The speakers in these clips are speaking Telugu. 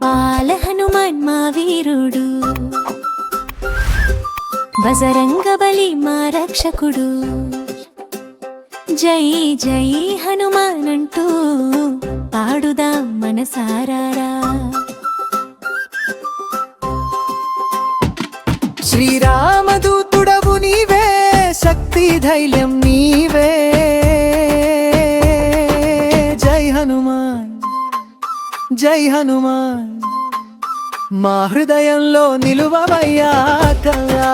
బాల హనుమాన్ మా వీరుడు, బజరంగ బలి మా రక్షకుడు. జై జై హనుమాన్ అంటూ పాడుదాం మనసారారా. శ్రీరామదూతుడవు నీవే, శక్తి ధైర్యం నీవే. జై హనుమాన్ జై హనుమాన్, మా హృదయంలో నిలువవయ్యా కల్లా.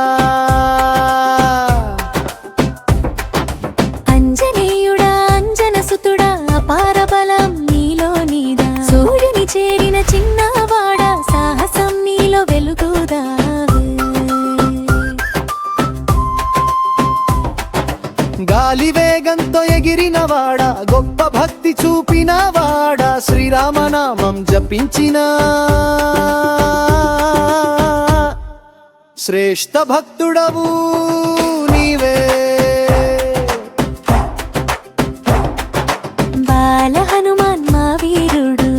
అంజనేయుడా అంజనసుతుడా, అపార బలం నీలో నీదా. సూర్యుని చేరిన చిన్నవాడా, సాహసం నీలో వెలుగుదా. గాలి వేగంతో ఎగిరినవాడా, గొప్ప భక్తి చూపినవాడా, శ్రీరామనామం జపించిన శ్రేష్ఠ భక్తుడవు నీవే. బాల హనుమాన్ మా వీరుడు,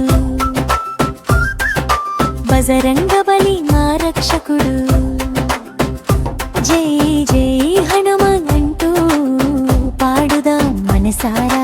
బజరంగ బలి మా రక్షకుడు. జై జై హనుమాన్ అంటూ పాడుదాం మనసారారా.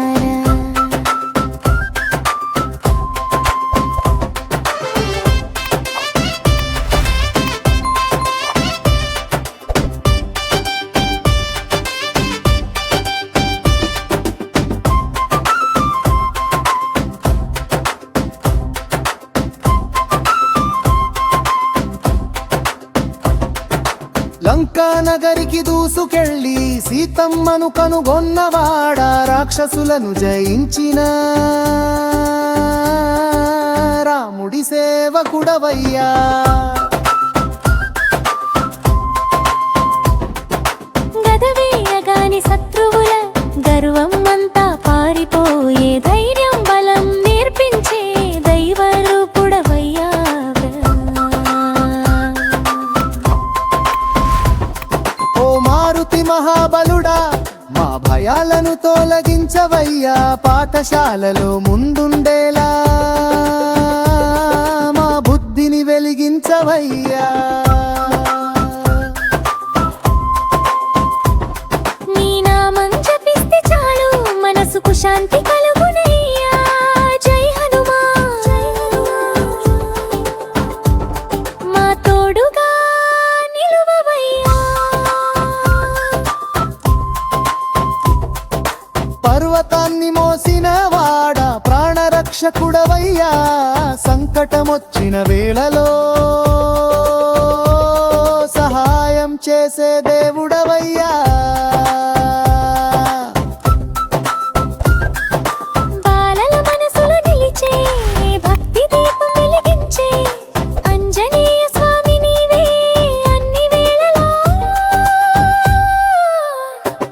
లంకా నగరికి దూసుకెళ్ళి సీతమ్మను కనుగొన్నవాడా, రాక్షసులను జయించిన రాముడి సేవకుడవయ్యా. గదవేయగాని శత్రువుల గర్వం అంతా పారిపోయే, ధైర్యం బలం నేర్పించే దైవరూపుడవయ్యా. ఓ మారుతి మహాబలుడా, మా భయాలను తొలగించవయ్యా. పాఠశాలలో ముందుండేలా మా బుద్ధిని వెలిగించవయ్యా. నీ నామం జపిస్తే చాలు, మనసుకు శాంతి కలుగునయ్యా. జై హనుమాన్ మా తోడుగా నిలువవయ్యా. పర్వతాన్ని మోసిన వాడా, ప్రాణరక్షకుడవయ్యా. సంకటమొచ్చిన వేళలో సహాయం చేసే దేవుడవయ్యా. బాలల మనసులో నిలిచే భక్తి దీపం వెలిగించే అంజనేయ స్వామి నీవే. అన్ని వేళలా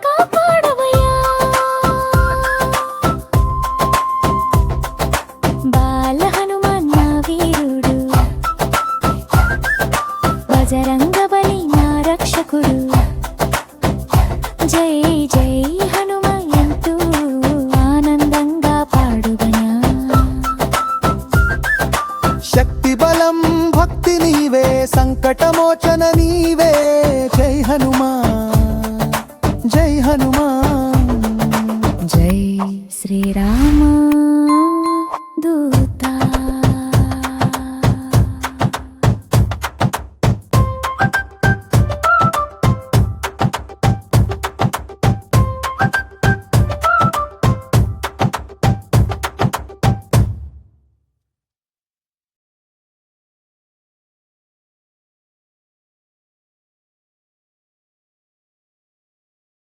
కాపాడవయ్యా. బాల హనుమాన్ మా వీరుడు, బజరంగ బలి మా రక్షకుడు. జై జై హనుమాన్ అంటూ ఆనందంగా పాడుగనా. శక్తి బలం భక్తి నీవే, సంకటమోచన నీవే. జై హనుమాన్ జై హనుమాన్. జై శ్రీరామ్.